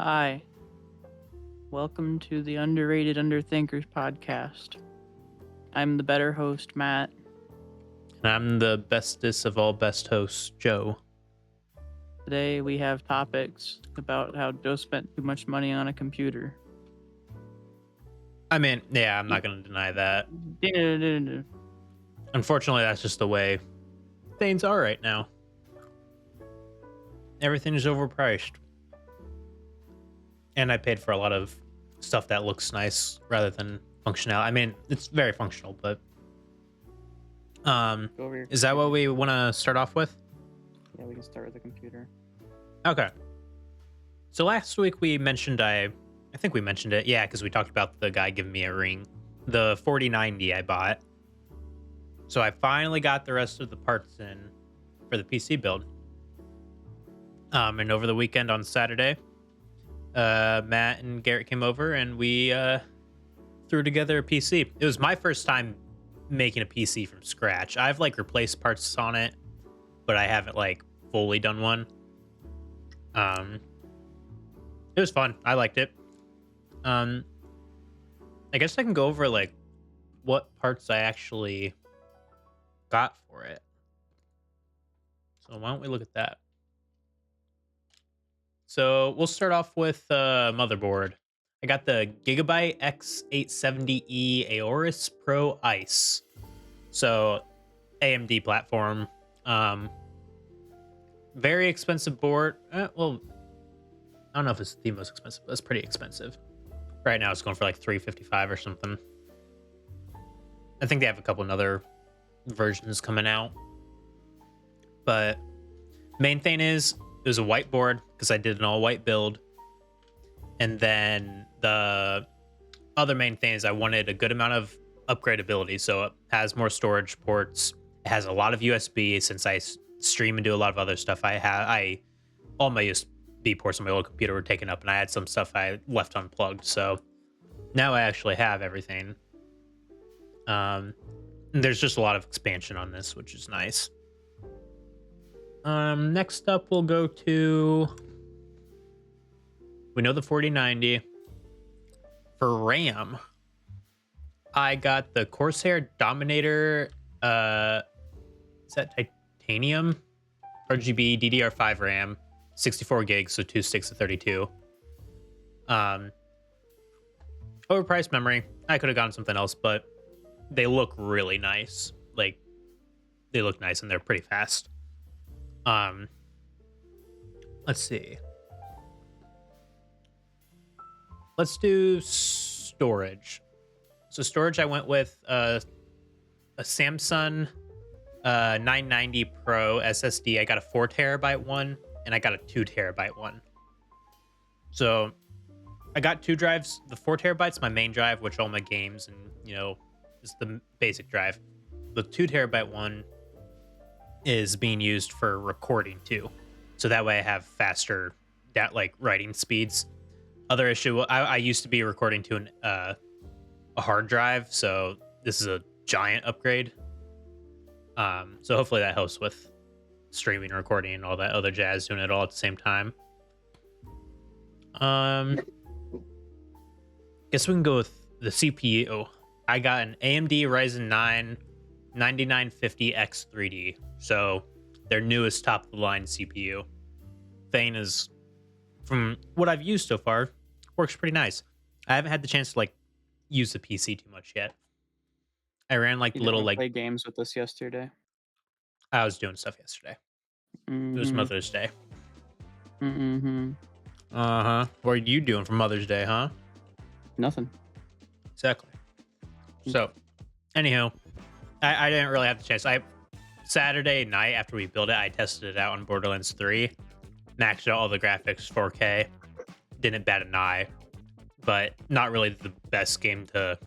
Hi, welcome to the Underrated Underthinkers podcast. I'm the better host, Matt. And I'm the bestest of all best hosts, Joe. Today we have topics about how Joe spent too much money on a computer. I mean, yeah, I'm not going to deny that. Unfortunately, that's just the way things are right now. Everything is overpriced. And I paid for a lot of stuff that looks nice rather than functional. I mean, it's very functional, but Go over your is that computer. what we want to start off with? Yeah, we can start with the computer. Okay. So last week we mentioned I think we mentioned it. Yeah, because we talked about the guy giving me a ring. The 4090 I bought. So I finally got the rest of the parts in for the PC build. And over the weekend on Saturday, Matt and Garrett came over and we threw together a PC. It was my first time making a PC from scratch. I've like replaced parts on it, but I haven't like fully done one. It was fun. I liked it. I guess I can go over like what parts I actually got for it. So why don't we look at that? So we'll start off with motherboard. I got the Gigabyte X870E Aorus Pro Ice. So AMD platform. Very expensive board. Well, I don't know if it's the most expensive, but it's pretty expensive. Right now it's going for like $355 or something. I think they have a couple other versions coming out. But main thing is it was a whiteboard because I did an all white build. And then the other main thing is I wanted a good amount of upgradability. So it has more storage ports. It has a lot of USB since I stream and do a lot of other stuff. All my USB ports on my old computer were taken up and I had some stuff I left unplugged. So now I actually have everything. There's just a lot of expansion on this, which is nice. Next up, we'll go to... We know the 4090. For RAM, I got the Corsair Dominator. Is that titanium? RGB DDR5 RAM, 64 gigs, so 2 sticks of 32. Overpriced memory. I could have gotten something else, but they look really nice. Like, they look nice and they're pretty fast. Let's see. Let's do storage. So storage, I went with a Samsung 990 Pro SSD. I got a 4 terabyte one and I got a 2 terabyte one. So I got 2 drives. The 4 terabyte's my main drive, which all my games and, is the basic drive. The 2 terabyte one is being used for recording too. So that way I have faster writing speeds. Other issue, I used to be recording to a hard drive, so this is a giant upgrade. So hopefully that helps with streaming, recording, and all that other jazz, doing it all at the same time. Guess we can go with the CPU. I got an AMD Ryzen 9 9950X 3D, so their newest top of the line CPU. Thing is, from what I've used so far, works pretty nice. I haven't had the chance to use the PC too much yet. I ran You little didn't play games with us yesterday. I was doing stuff yesterday. It was Mother's Day. Uh-huh. What are you doing for Mother's Day, huh? Nothing. Exactly. So, anyhow, I didn't really have the chance. Saturday night after we built it, I tested it out on Borderlands 3. Maxed out all the graphics, 4K. Didn't bat an eye. But not really the best game to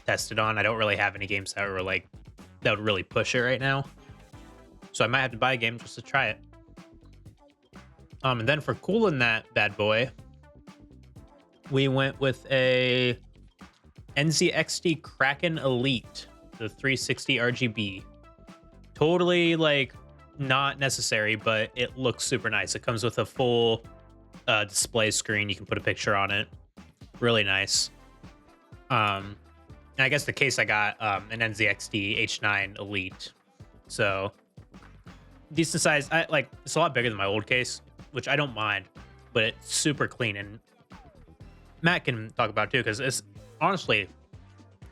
test it on. I don't really have any games that were that would really push it right now. So I might have to buy a game just to try it. And then for cooling that bad boy, we went with a NZXT Kraken Elite, the 360 RGB. Totally not necessary, but it looks super nice. It comes with a full display screen. You can put a picture on it. Really nice. And I guess the case I got an NZXT H9 Elite. So decent size. It's a lot bigger than my old case, which I don't mind, but it's super clean. And Matt can talk about it too, because it's honestly,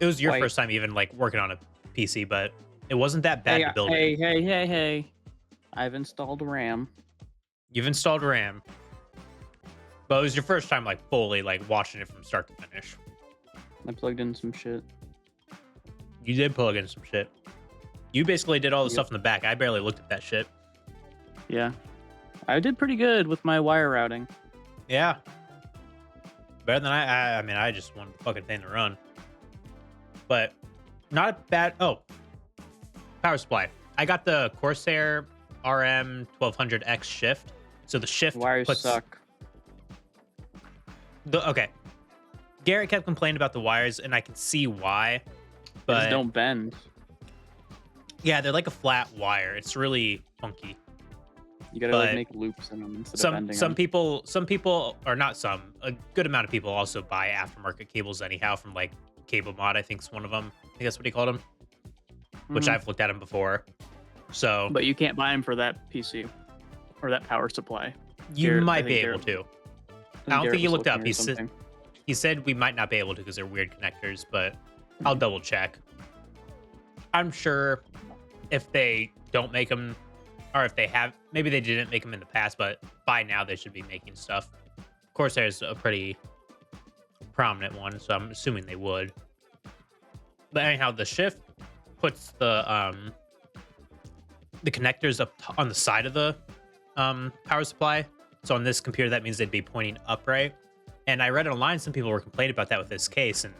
it was your Wait. first time even like working on a PC, but it wasn't that bad to build it. Hey. I've installed RAM. You've installed RAM, but it was your first time like fully like watching it from start to finish. I plugged in some shit. You did plug in some shit. You basically did all the Yep. stuff in the back. I barely looked at that shit. Yeah. I did pretty good with my wire routing. Yeah. Better than I mean, I just wanted the fucking thing to run. But not a bad. Oh, power supply. I got the Corsair RM 1200X shift. So the shift Wires puts, suck. Okay. Garrett kept complaining about the wires, and I can see why. They But just don't bend. yeah, they're like a flat wire. It's really funky. You gotta But like make loops in them instead of bending Some them. people, or not some, a good amount of people also buy aftermarket cables anyhow from like Cable Mod. I think is one of them. I think that's what he called them. Which Mhm. I've looked at them before. So But you can't buy them for that PC or that power supply. you Garrett- I might think be able Garrett- to. I I don't Garrett think he was looked up. looking or something. He said we might not be able to because they're weird connectors, but I'll double check. I'm sure if they don't make them, or if they have, maybe they didn't make them in the past, but by now they should be making stuff. Of course, there's a pretty prominent one, so I'm assuming they would. But anyhow, the shift puts the connectors up on the side of the power supply. So on this computer, that means they'd be pointing upright. And I read online some people were complaining about that with this case, and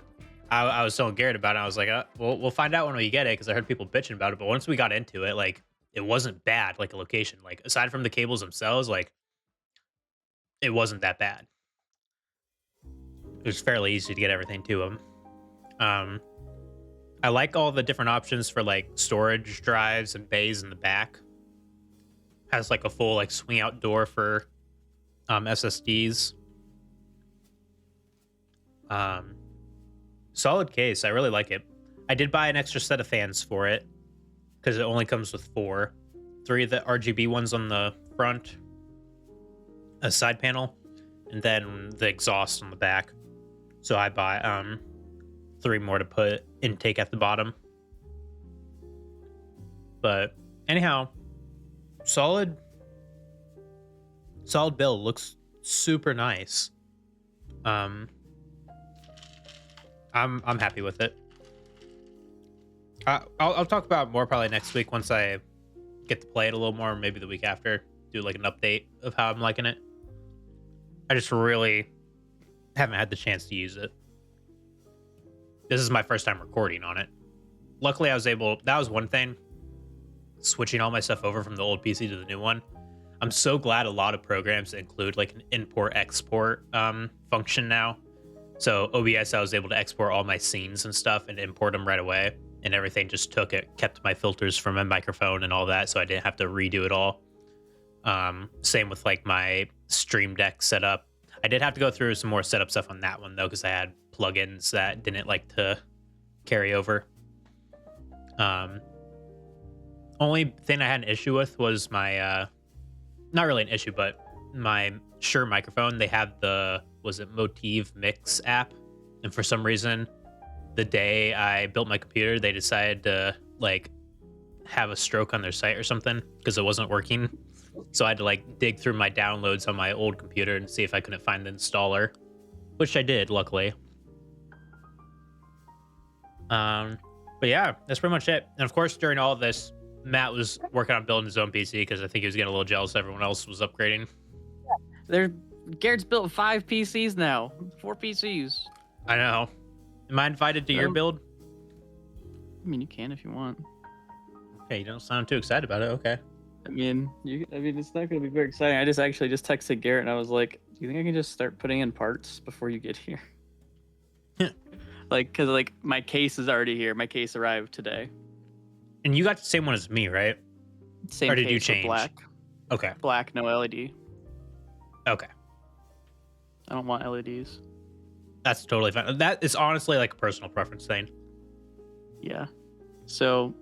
I was telling Garrett about it. I was like, we'll find out when we get it, because I heard people bitching about it. But once we got into it, like, it wasn't bad, like a location. Like, aside from the cables themselves, like, it wasn't that bad. It was fairly easy to get everything to them. I like all the different options for like storage drives and bays in the back. Has like a full like swing out door for SSDs. Solid case. I really like it. I did buy an extra set of fans for it because it only comes with 4. 3 of the RGB ones on the front, a side panel, and then the exhaust on the back. So I bought 3 more to put intake at the bottom. But anyhow, solid build. Looks super nice. I'm happy with it. I'll talk about it more probably next week once I get to play it a little more, maybe the week after. Do like an update of how I'm liking it. I just really haven't had the chance to use it. This is my first time recording on it. Luckily, I was able. That was one thing. Switching all my stuff over from the old PC to the new one. I'm so glad a lot of programs include like an import-export function now. So OBS, I was able to export all my scenes and stuff and import them right away. And everything just took it, kept my filters from my microphone and all that, so I didn't have to redo it all. Same with like my Stream Deck setup. I did have to go through some more setup stuff on that one though, because I had plugins that didn't like to carry over. Only thing I had an issue with was my not really an issue, but my Shure microphone. They have the Motive Mix app, and for some reason, the day I built my computer, they decided to like have a stroke on their site or something because it wasn't working. So I had to like dig through my downloads on my old computer and see if I couldn't find the installer, which I did, luckily. But yeah, that's pretty much it. And of course, during all of this, Matt was working on building his own PC because I think he was getting a little jealous everyone else was upgrading. Garrett's built 5 PCs now. 4 PCs. I know. Am I invited to your build? I mean, you can if you want. Okay, you don't sound too excited about it. Okay. I mean, it's not going to be very exciting. I just texted Garrett and I was like, "Do you think I can just start putting in parts before you get here?" Cause my case is already here. My case arrived today. And you got the same one as me, right? Same Or did case you with change? black. Okay. Black, no LED. Okay. I don't want LEDs. That's totally fine. That is honestly like a personal preference thing. Yeah. So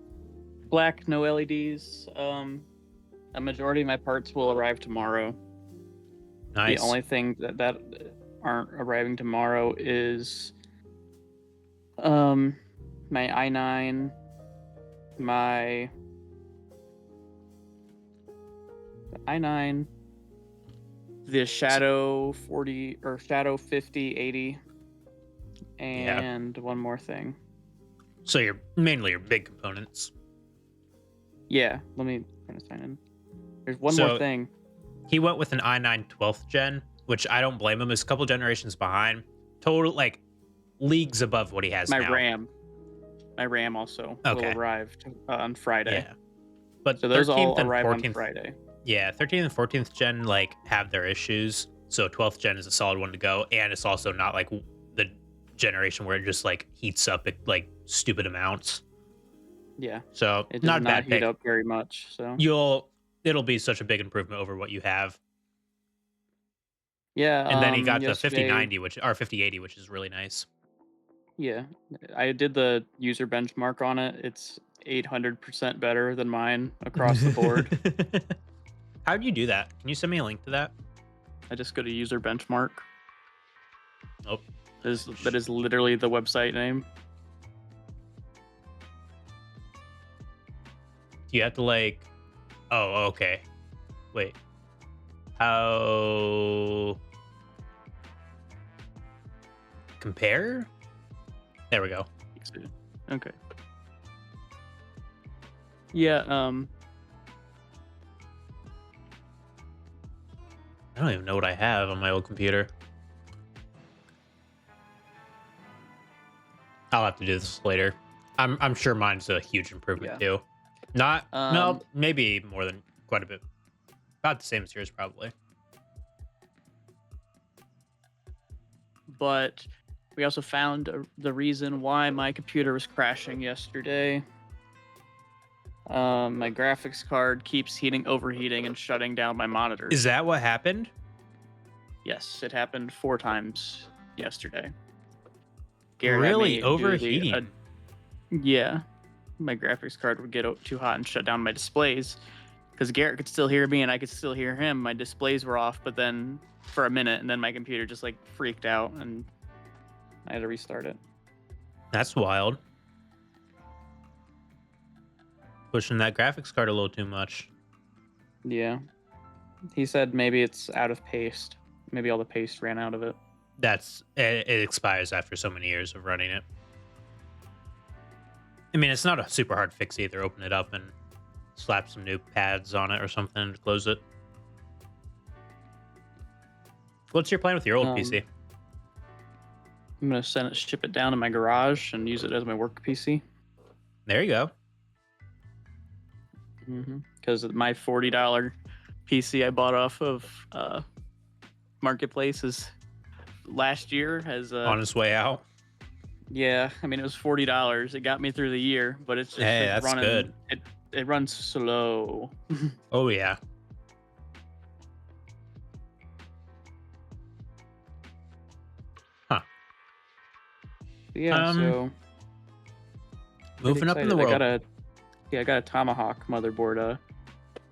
black, no LEDs. A majority of my parts will arrive tomorrow. Nice. The only thing that aren't arriving tomorrow is my i9, my i9, the Shadow 40 or Shadow 5080, and one more thing. So you're mainly your big components. Yeah, let me try to sign in. There's one more thing. He went with an i9 12th gen, which I don't blame him. It's a couple generations behind. Total, like, leagues above what he has now. My RAM also will arrive on Friday. Yeah. But so those all arrive on Friday. Yeah, 13th and 14th gen, like, have their issues. So 12th gen is a solid one to go. And it's also not, like, the generation where it just, like, heats up at, like, stupid amounts. Yeah. So it does not a bad heat up very much. So it'll be such a big improvement over what you have. Yeah. And then he got the 5090, or 5080, which is really nice. Yeah. I did the user benchmark on it. It's 800% better than mine across the board. How'd you do that? Can you send me a link to that? I just go to user benchmark. Oh. That is literally the website name. You have to like, oh, okay. Wait. How compare? There we go. Okay. Yeah, I don't even know what I have on my old computer. I'll have to do this later. I'm sure mine's a huge improvement too. Not no, maybe more than quite a bit. About the same as yours, probably. But we also found the reason why my computer was crashing yesterday. My graphics card keeps overheating and shutting down my monitor. Is that what happened? Yes, it happened 4 times yesterday. Really overheating? Yeah. My graphics card would get too hot and shut down my displays because Garrett could still hear me and I could still hear him. My displays were off, but then for a minute, and then my computer just like freaked out and I had to restart it. That's wild. Pushing that graphics card a little too much. Yeah. He said maybe it's out of paste. Maybe all the paste ran out of it. It expires after so many years of running it. I mean, it's not a super hard fix either. Open it up and slap some new pads on it or something to close it. What's your plan with your old PC? I'm going to ship it down to my garage and use it as my work PC. There you go. Because my $40 PC I bought off of Marketplace last year has... on its way out? Yeah, I mean, it was $40. It got me through the year, but it's just that's running, good. It runs slow. Oh, yeah. Huh. Yeah, so... Moving up in the world. I got a Tomahawk motherboard,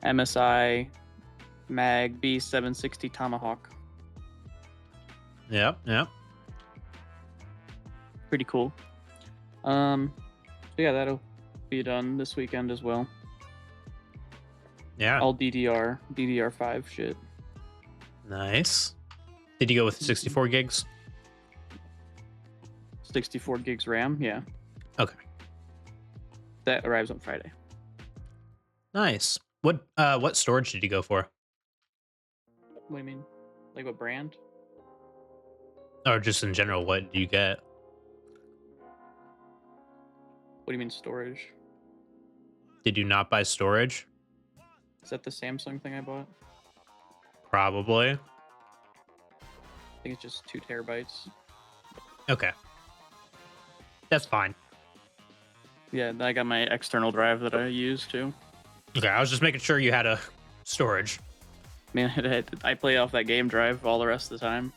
MSI Mag B760 Tomahawk. Yep. Pretty cool. So yeah, that'll be done this weekend as well. Yeah. All DDR5 shit. Nice. Did you go with 64 gigs? 64 gigs RAM, yeah. Okay. That arrives on Friday. Nice. What storage did you go for? What do you mean? Like what brand? Or just in general, what do you get? What do you mean storage? Did you not buy storage? Is that the Samsung thing I bought? Probably. I think it's just 2 terabytes. Okay. That's fine. Yeah, I got my external drive that I use too. Okay, I was just making sure you had a storage. Man, I play off that game drive all the rest of the time.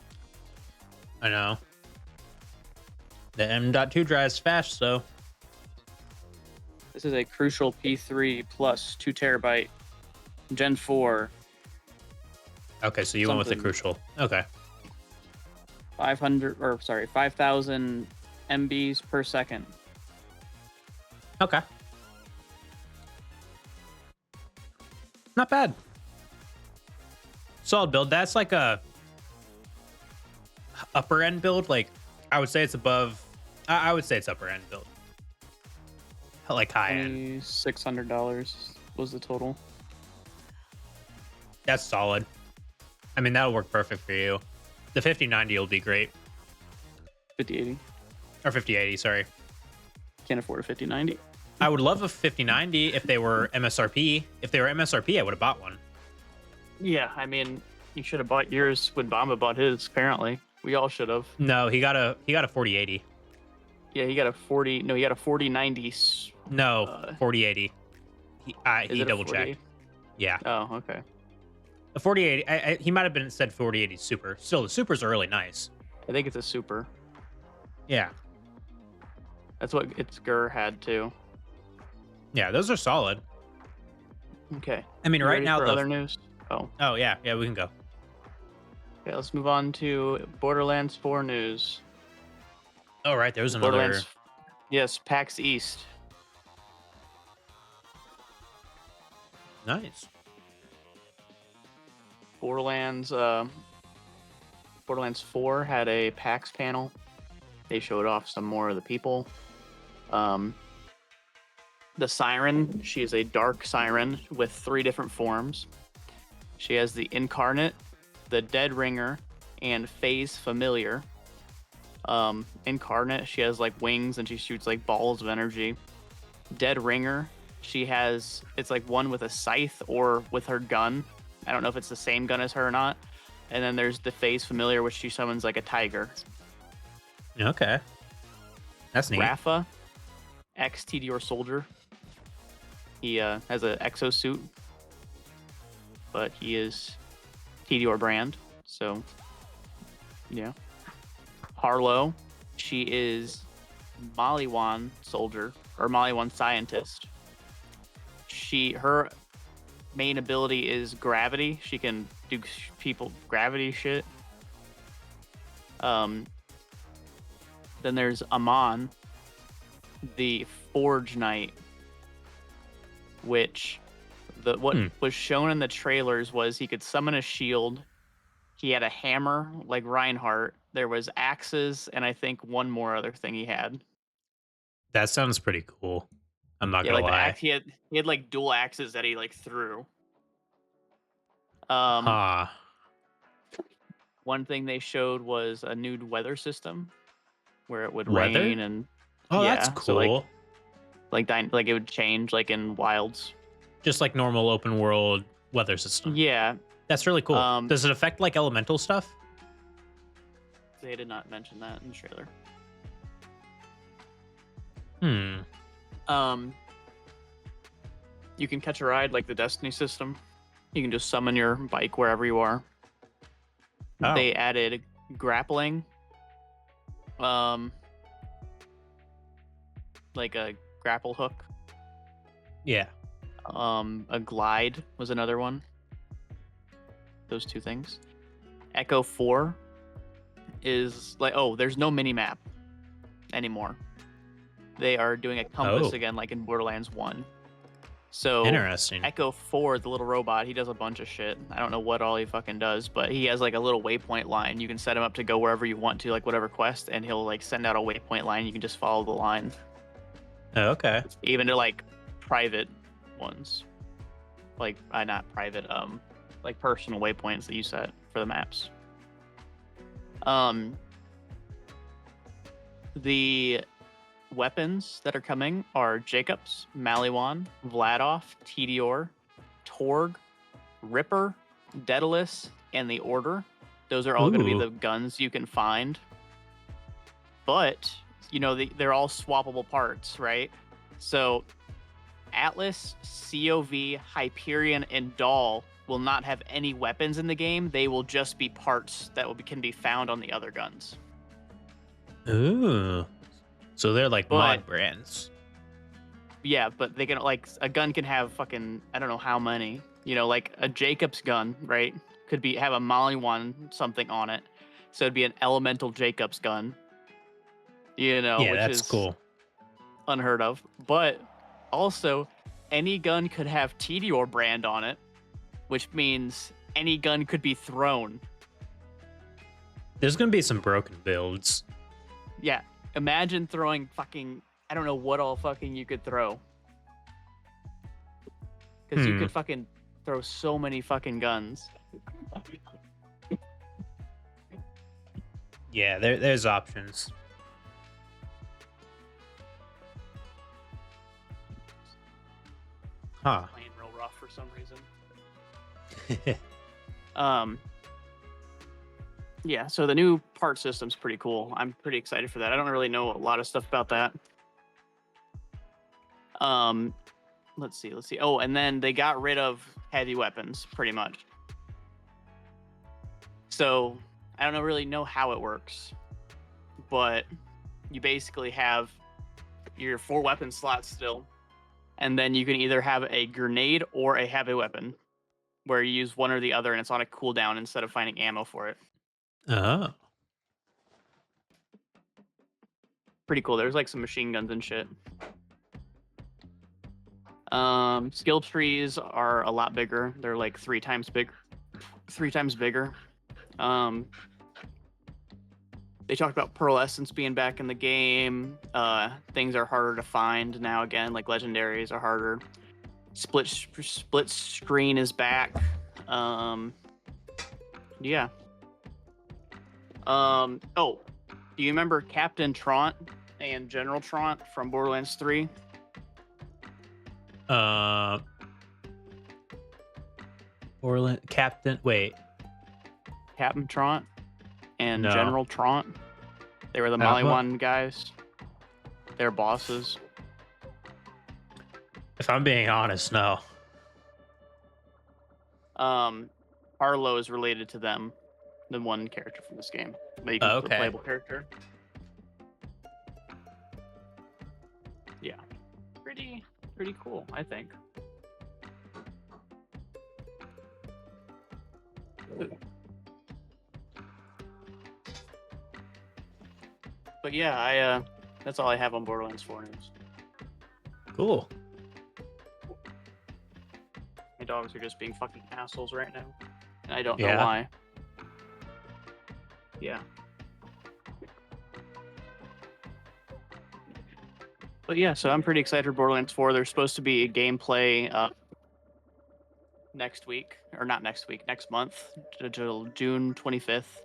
I know. The M.2 dries fast, though. This is a Crucial P3 plus 2 terabyte Gen 4 Okay, so you went with the something Crucial. Okay. 5,000 MBs per second. Okay. Not bad. Solid build. That's like a upper end build. Like, I would say it's above. I would say it's upper end build. Like high end. $600 was the total. That's solid. I mean, that'll work perfect for you. The 5090 will be great. 5080. Or 5080, sorry. Can't afford a 5090. I would love a 5090 if they were MSRP. If they were MSRP, I would have bought one. Yeah, I mean, you should have bought yours when Bamba bought his, apparently. We all should have. No, he got a 4080. Yeah, he got a 4090. No, 4080. He double checked. Yeah. Oh, okay. The 4080, he might have been said 4080 Super. Still, the Supers are really nice. I think it's a Super. Yeah. That's what its GUR had, too. Yeah, those are solid. Okay. I mean, You right ready now, for other news? Oh, yeah, we can go. Okay, let's move on to Borderlands 4 news. Oh, right, there's another. Borderlands, yes, PAX East. Nice. Borderlands 4 had a PAX panel. They showed off some more of the people. The Siren, she is a dark Siren with 3 different forms. She has the Incarnate, the Dead Ringer, and Phase Familiar. Incarnate, she has like wings and she shoots like balls of energy. Dead Ringer, it's like one with a scythe or with her gun. I don't know if it's the same gun as her or not. And then there's the Phase Familiar, which she summons like a tiger. Okay. That's neat. Rafa, ex-TDR soldier. He has an exosuit, but he is TDR brand. So, yeah. Harlow, she is Maliwan soldier or Maliwan scientist. Her main ability is gravity. She can do people gravity shit. Then there's Amon, the Forge Knight, which what was shown in the trailers was he could summon a shield. He had a hammer like Reinhardt. There was axes, and I think one more other thing he had. That sounds pretty cool. I'm not gonna Like the lie. axe, he had like dual axes that he like threw. One thing they showed was a new weather system where it would rain and that's cool. So like it would change like in Wilds. Just like normal open world weather system. Yeah. That's really cool. Does it affect like elemental stuff? They did not mention that in the trailer. You can catch a ride like the Destiny system. You can just summon your bike wherever you are. Oh. They added grappling. Like a grapple hook. Yeah. A glide was another one. Those 2 things. Echo 4 is like, there's no mini map anymore. They are doing a compass again, like in Borderlands 1. So interesting. Echo 4, the little robot, he does a bunch of shit. I don't know what all he fucking does, but he has like a little waypoint line. You can set him up to go wherever you want to, like whatever quest, and he'll like send out a waypoint line. You can just follow the line. Oh, okay. Even to like private ones, like not private, like personal waypoints that you set for the maps. The weapons that are coming are Jacobs, Maliwan, Vladoff, Tedior, Torg, Ripper, Daedalus, and the Order. Those are all going to be the guns you can find. But, they're all swappable parts, right? So, Atlas, COV, Hyperion, and Dahl will not have any weapons in the game. They will just be parts that can be found on the other guns. Ooh. So they're like But mod brands. yeah, but they can like a gun can have fucking I don't know how many. Like a Jacobs gun, right? Could be have a Molly one something on it, so it'd be an elemental Jacobs gun. Yeah, Which that's is cool. unheard of. But also, any gun could have Tedior brand on it, which means any gun could be thrown. There's gonna be some broken builds. Yeah, imagine throwing fucking I don't know what all fucking you could throw. Because you Hmm. could fucking throw so many fucking guns. Yeah, there's options. Huh. Playing real rough for some reason. Um, yeah, so the new part system's pretty cool. I'm pretty excited for that. I don't really know a lot of stuff about that. Let's see. Oh, and then they got rid of heavy weapons, pretty much. So I don't really know how it works, but you basically have your 4 weapon slots still, and then you can either have a grenade or a heavy weapon, where you use one or the other, and it's on a cooldown instead of finding ammo for it. Oh. Pretty cool. There's like some machine guns and shit. Skill trees are a lot bigger. They're like 3 times bigger. 3 times bigger. They talked about Pearl Essence being back in the game. Things are harder to find now again, like legendaries are harder. Split screen is back. Yeah. Oh, do you remember Captain Traunt and General Traunt from Borderlands 3? Orland Captain. Wait. Captain Traunt and No. General Traunt. They were the I don't. Molly Well, One guys. They're bosses. if I'm being honest, no. Arlo is related to them, the one character from this game. The Okay. playable character. Yeah. Pretty cool, I think. But yeah, that's all I have on Borderlands 4 news. Cool. My dogs are just being fucking assholes right now. And I don't know Yeah. why. Yeah. But yeah, so I'm pretty excited for Borderlands 4. There's supposed to be a gameplay next week, or not next week, next month, till June 25th.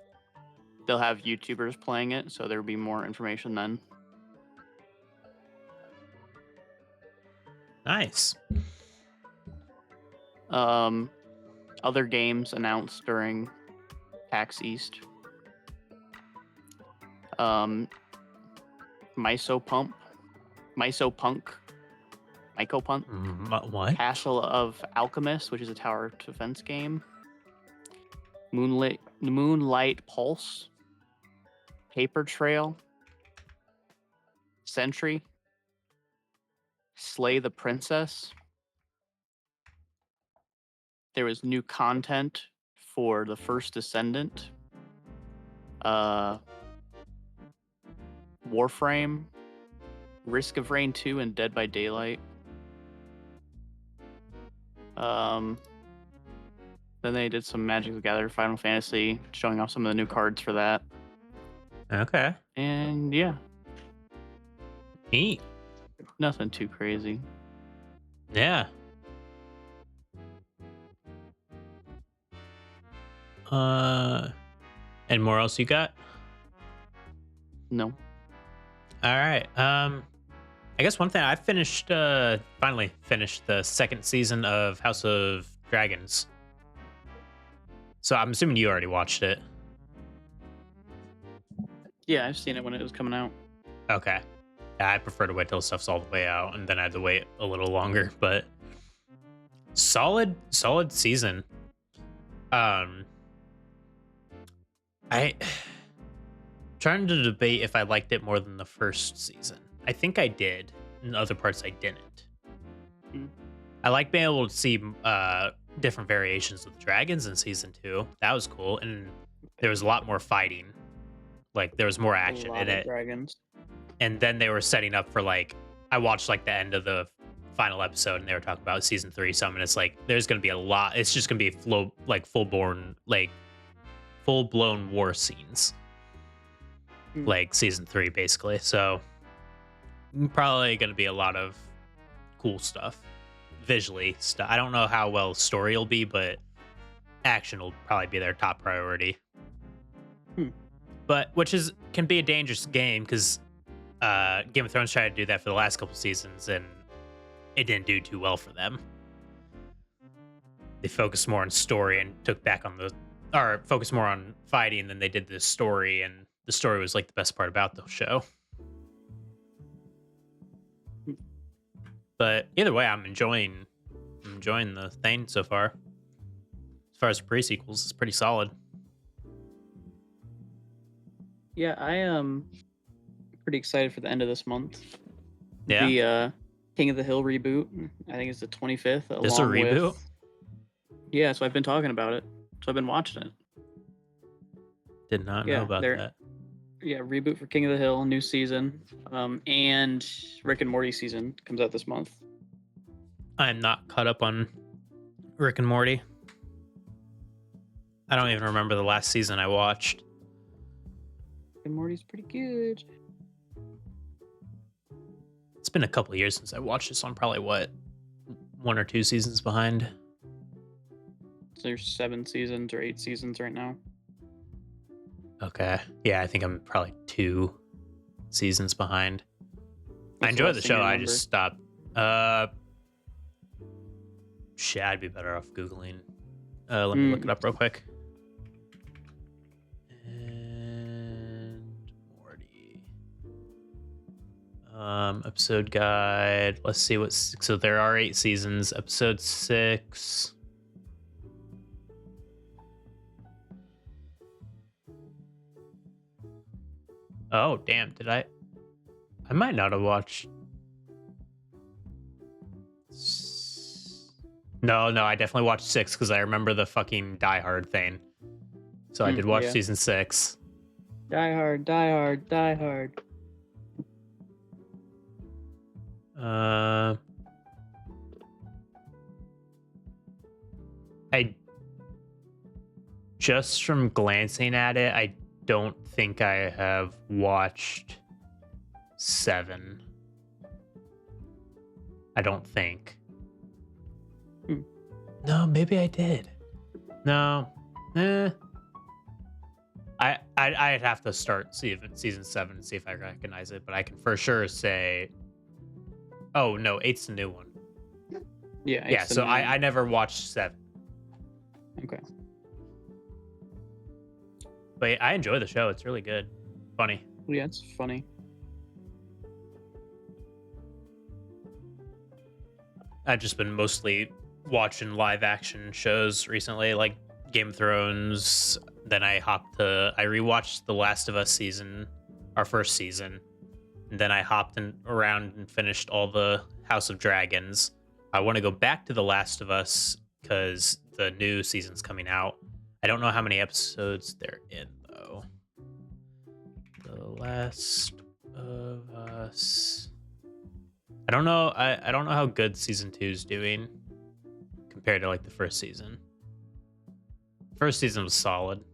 They'll have YouTubers playing it, so there'll be more information then. Nice. Other games announced during PAX East. Mycopunk, What? Castle of Alchemist, which is a tower defense game. Moonlight Pulse, Paper Trail, Sentry, Slay the Princess. There was new content for the First Descendant, Warframe, Risk of Rain 2, and Dead by Daylight. Then they did some Magic the Gathering Final Fantasy, showing off some of the new cards for that. Okay. And yeah, Neat. nothing too crazy. Yeah. And more else you got? No. All right. I guess one thing I finished, finally finished the 2nd season of House of Dragons. So I'm assuming you already watched it. Yeah, I've seen it when it was coming out. Okay. Yeah, I prefer to wait till stuff's all the way out, and then I had to wait a little longer. But solid season. I trying to debate if I liked it more than the first season. I think I did. In other parts, I didn't. Mm. I like being able to see different variations of the dragons in season 2. That was cool, and there was a lot more fighting. Like there was more A action lot in of it, dragons. and then they were setting up for like I watched like the end of the final episode, and they were talking about season 3. So I mean, it's like there's gonna be a lot. It's just gonna be full blown war scenes, Mm. like season 3 basically. So probably gonna be a lot of cool stuff visually. I don't know how well story will be, but action will probably be their top priority. Hmm. But which can be a dangerous game because Game of Thrones tried to do that for the last couple seasons and it didn't do too well for them. They focused more on story and focused more on fighting than they did the story, and the story was like the best part about the show. But either way, I'm enjoying the thing so far. As far as pre-sequels, it's pretty solid. Yeah, I am pretty excited for the end of this month. Yeah. The King of the Hill reboot. I think it's the 25th. This a reboot? Yeah, so I've been talking about it. So I've been watching it. Did not know about that. Yeah, reboot for King of the Hill, new season. And Rick and Morty season comes out this month. I'm not caught up on Rick and Morty. I don't even remember the last season I watched. Rick and Morty's pretty good. It's been a couple of years since I watched this. So I'm probably 1 or 2 seasons behind. So there's 7 seasons or 8 seasons right now. Okay. Yeah, I think I'm probably 2 seasons behind. I What's enjoy the last thing show. you I remember? just stopped. Shit, I'd be better off Googling. Let me look it up real quick. And Morty. Episode guide. Let's see so there are 8 seasons. Episode 6. Oh, damn. I might not have watched. No, I definitely watched 6 because I remember the fucking Die Hard thing. So I did watch yeah. season 6. Die Hard, Die Hard, Die Hard. I just from glancing at it, I don't think I have watched 7. I don't think. No, maybe I did. No. I'd have to start season 7 and see if I recognize it, but I can for sure say. Oh no, 8's the new one. Yeah. Yeah. So I never watched 7. Okay. But I enjoy the show. It's really good. Funny. Yeah, it's funny. I've just been mostly watching live action shows recently, like Game of Thrones. Then I rewatched The Last of Us season, our first season. And then I hopped around and finished all the House of Dragons. I want to go back to The Last of Us because the new season's coming out. I don't know how many episodes they're in, though. The Last of Us. I don't know. I don't know how good season 2 is doing compared to like the first season. First season was solid,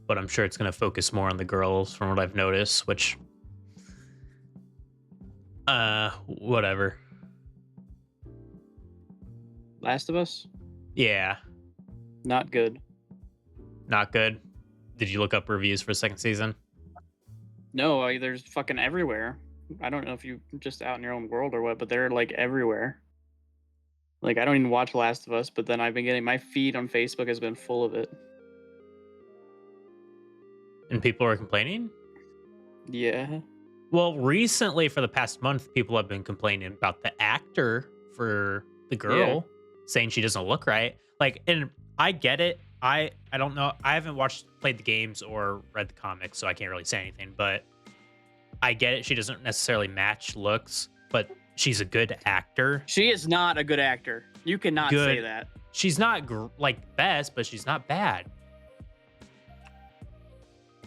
but I'm sure it's going to focus more on the girls from what I've noticed, which whatever. Last of Us? Yeah. Not good. Not good. Did you look up reviews for second season? No, there's fucking everywhere. I don't know if you just out in your own world or what, but they're like everywhere. Like I don't even watch Last of Us, but then I've been getting my feed on Facebook has been full of it. And people are complaining? Yeah. Well, recently for the past month, people have been complaining about the actor for the girl, saying she doesn't look right. Like, and I get it. I don't know. I haven't played the games or read the comics, so I can't really say anything. But I get it. She doesn't necessarily match looks, but she's a good actor. She is not a good actor. You cannot say Good. that. She's not like best, but she's not bad.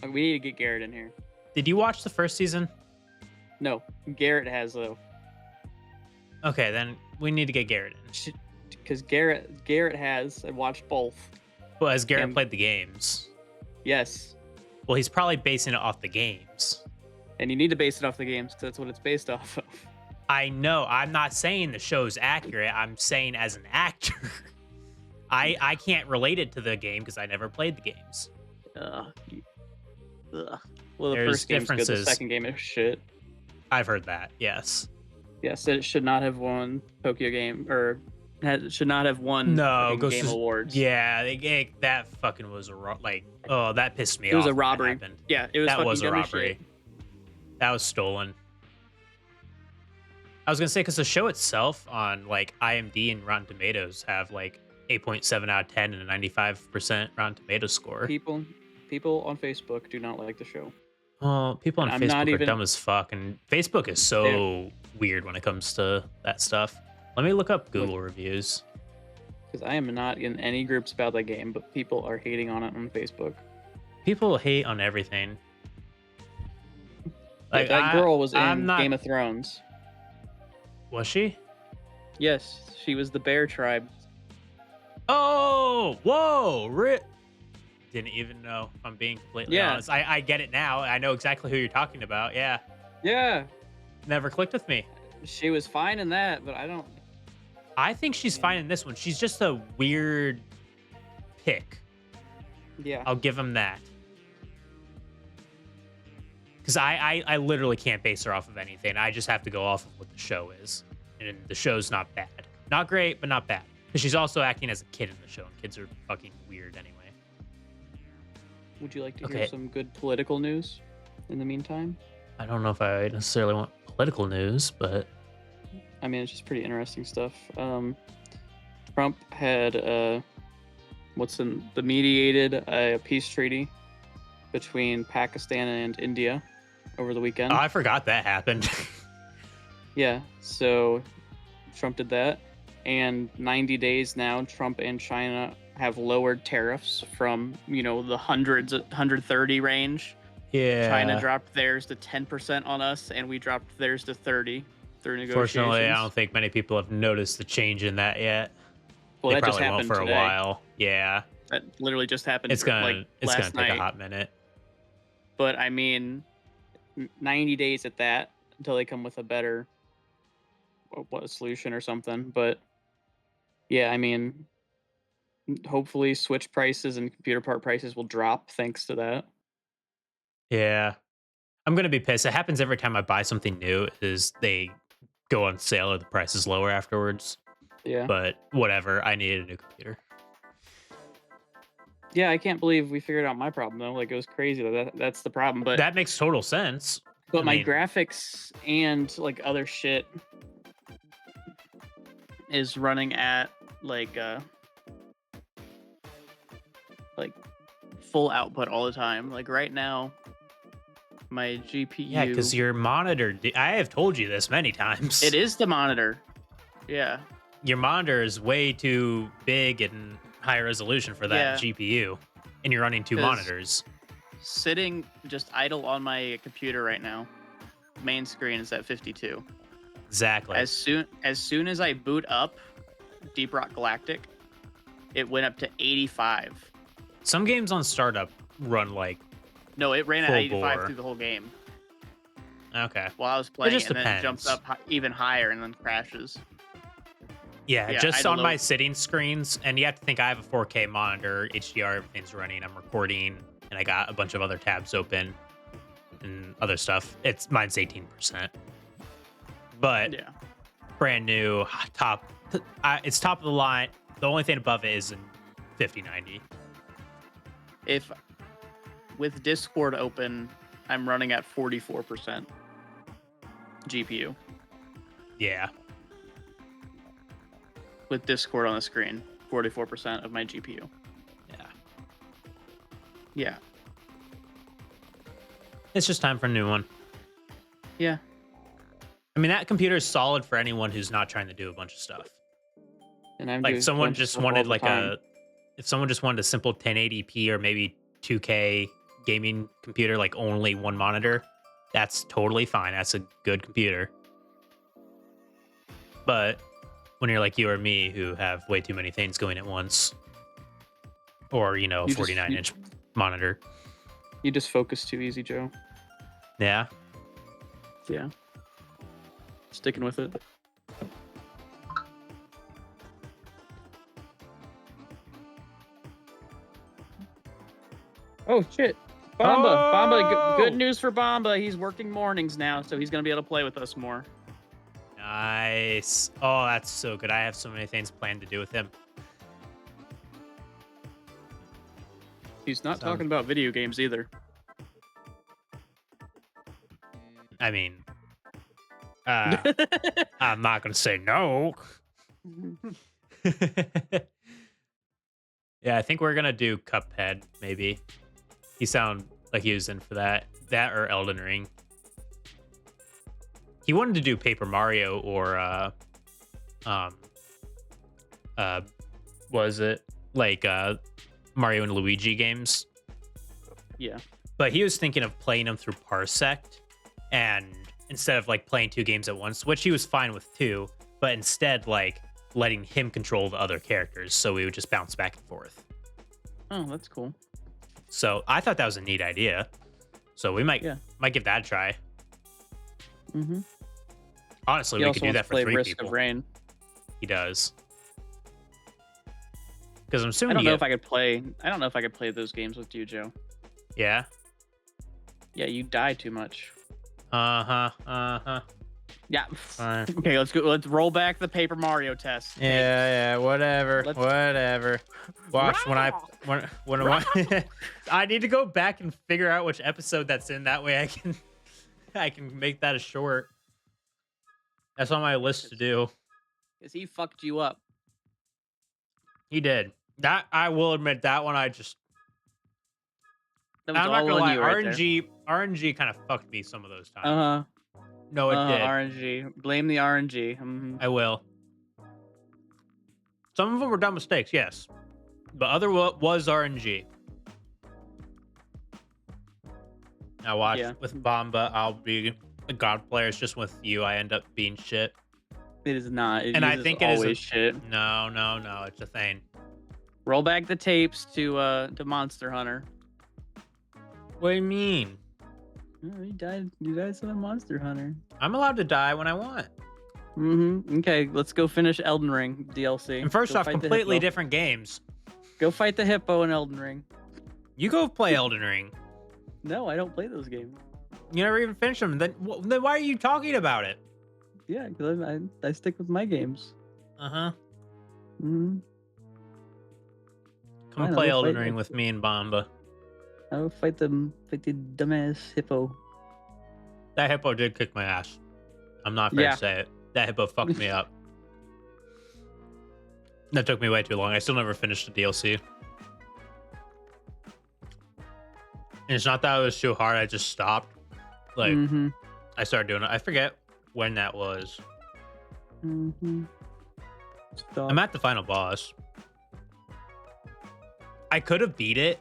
We need to get Garrett in here. Did you watch the first season? No, Garrett has though. Okay, then we need to get Garrett in. Because Garrett has. I watched both. Well, has Garrett And- played the games? Yes, Well, he's probably basing it off the games. and you need to base it off the games because that's what it's based off of. I know. I'm not saying the show's accurate. I'm saying as an actor, I can't relate it to the game because I never played the games. Ugh. Ugh. Well, the There's first game's good. The differences. second game is shit. I've heard that. Yes. Yes, it should not have won Tokyo Game or should not have won No, fucking Ghost Game is- Awards. Yeah, that fucking was that pissed me off. It was a when that robbery. happened. Yeah, it was. That fucking was a dumb as robbery. shit. That was stolen. I was gonna say because the show itself on like IMDb and Rotten Tomatoes have like 8.7 out of 10 and a 95% Rotten Tomatoes score. People on Facebook do not like the show. Well, people on And I'm not Facebook are even- dumb as fuck, and Facebook is so weird when it comes to that stuff. Let me look up Google reviews. Because I am not in any groups about that game, but people are hating on it on Facebook. People hate on everything. Like, that girl was I'm in not- Game of Thrones. Was she? Yes, she was the Bear Tribe. Oh, whoa, didn't even know, if I'm being completely honest. I get it now. I know exactly who you're talking about. Yeah. Yeah, Never clicked with me. she was fine in that, but I don't. I think she's fine in this one. She's just a weird pick. Yeah, I'll give him that. Because I literally can't base her off of anything. I just have to go off of what the show is. And the show's not bad. Not great, but not bad. Because she's also acting as a kid in the show, and kids are fucking weird anyway. would you like to Okay. hear some good political news in the meantime? I don't know if I necessarily want political news, but I mean, it's just pretty interesting stuff. Trump had the mediated peace treaty between Pakistan and India over the weekend. I forgot that happened. Yeah, so Trump did that, and 90 days now, Trump and China have lowered tariffs from the 130 range. Yeah. China dropped theirs to 10% on us, and we dropped theirs to 30 through negotiations. Fortunately, I don't think many people have noticed the change in that yet. Well, They that just probably won't happened for today. a while. Yeah. That literally just happened. It's gonna last take night. a hot minute. But I mean, 90 days at that until they come with a better solution or something. But yeah, I mean, hopefully Switch prices and computer part prices will drop thanks to that. Yeah. I'm gonna be pissed. It happens every time I buy something new, is they go on sale or the price is lower afterwards. Yeah. But whatever. I needed a new computer. Yeah, I can't believe we figured out my problem though. Like, it was crazy. That's the problem. But That makes total sense. I my mean- graphics and like other shit is running at like full output all the time. Like right now, my GPU. Yeah, because your monitor, I have told you this many times. It is the monitor. Yeah. Your monitor is way too big and high resolution for that GPU, and you're running two 'Cause- monitors. Sitting just idle on my computer right now. Main screen is at 52. Exactly. As soon as I boot up Deep Rock Galactic, it went up to 85. Some games on startup run like, No, it ran at Full 85 bore. through the whole game okay. while I was playing, just and then it jumps depends. up even higher and then crashes. Yeah, Yeah, just I on don't my know. sitting screens, and you have to think I have a 4K monitor, HDR, everything's running, I'm recording, and I got a bunch of other tabs open and other stuff. Mine's 18%. But Yeah. brand new, it's top of the line. The only thing above it is in 5090. If with Discord open, I'm running at 44% GPU Yeah. with Discord on the screen. 44% of my GPU. Yeah. Yeah. It's just time for a new one. Yeah. I mean, that computer is solid for anyone who's not trying to do a bunch of stuff. And I'm Like, doing if a someone bunch of just stuff all wanted the time. if someone just wanted a simple 1080p or maybe 2K gaming computer, like only one monitor, that's totally fine. That's a good computer. But when you're like you or me, who have way too many things going at once, or a You just 49-inch monitor, you just focus too easy, Joe. yeah. Yeah. Sticking with it. Oh shit. Bamba, good Oh! news for Bamba. He's working mornings now, so he's gonna be able to play with us more. Nice. Oh, that's so good. I have so many things planned to do with him. He's not Sounds. talking about video games either. I mean, uh, I'm not gonna say no. Yeah, I think we're gonna do Cuphead. Maybe he sounded like he was in for that. That or Elden Ring. He wanted to do Paper Mario or um uh was it like Mario and Luigi games? Yeah. But he was thinking of playing them through Parsect, and instead of like playing two games at once, which he was fine with too, but instead like letting him control the other characters, so we would just bounce back and forth. Oh, that's cool. So I thought that was a neat idea. So we might Yeah. give that a try. Mm-hmm. Honestly, He we also could do wants that to for play 3 Risk people. of Rain. He does. Because I'm I assuming don't you know get, if I could play. I don't know if I could play those games with you, Joe. yeah. Yeah, you die too much. Uh-huh. Yeah. Fine. Okay, let's go. Let's roll back the Paper Mario test. Okay. Yeah, whatever. Let's- Whatever. Watch when I need to go back and figure out which episode that's in. That way I can make that a short. That's on my list to do. Because he fucked you up. He did. That I will admit that one I just That was I'm not all gonna on lie, you right there. RNG kind of fucked me some of those times. Uh-huh. No, it did. RNG. Blame the RNG. Mhm. I will. Some of them were dumb mistakes, yes. But other was RNG. Now watch Yeah. with Bomba, I'll be a god player. It's just with you, I end up being shit. It is not. It And I uses think it is always shit. No, it's a thing. Roll back the tapes to Monster Hunter. What do you mean? Oh, you died. You died to the Monster Hunter. I'm allowed to die when I want. Mm-hmm. Okay, let's go finish Elden Ring DLC. And first Go off, fight the completely hippo. different games. Go fight the hippo in Elden Ring. You go play Elden Ring. No, I don't play those games. You never even finish them. Then why are you talking about it? Yeah, because I stick with my games. Uh-huh. Mm-hmm. Come Fine, play I'll Elden fight Ring it. with me and Bomba. I'll fight the dumbass hippo. That hippo did kick my ass. I'm not afraid Yeah. to say it. That hippo fucked me up. That took me way too long. I still never finished the DLC. And it's not that it was too hard. I just stopped. Like, Mm-hmm. I started doing it. I forget when that was. Mm-hmm. Stop. I'm at the final boss. I could have beat it,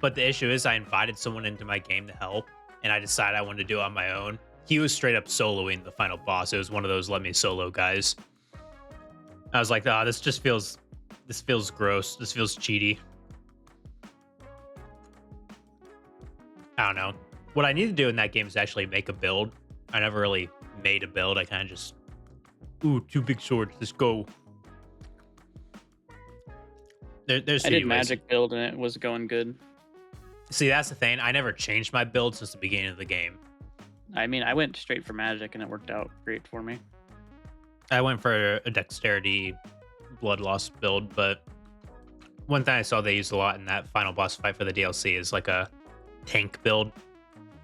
but the issue is I invited someone into my game to help, and I decided I wanted to do it on my own. He was straight up soloing the final boss. It was one of those let me solo guys. I was like, this feels gross. This feels cheaty. I don't know. What I need to do in that game is actually make a build. I never really made a build. I kind of just, ooh, 2 big swords. Let's go. There's I did few ways. magic build and it was going good. See, that's the thing. I never changed my build since the beginning of the game. I mean, I went straight for magic and it worked out great for me. I went for a dexterity blood loss build, but one thing I saw they used a lot in that final boss fight for the DLC is like a tank build.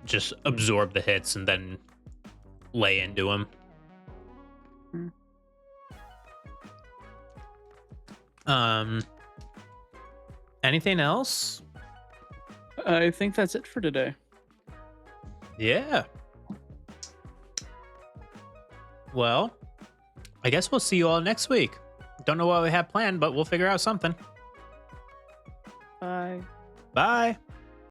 Just absorb the hits and then lay into them. Anything else? I think that's it for today. Yeah. Well, I guess we'll see you all next week. Don't know what we have planned, but we'll figure out something. Bye. Bye.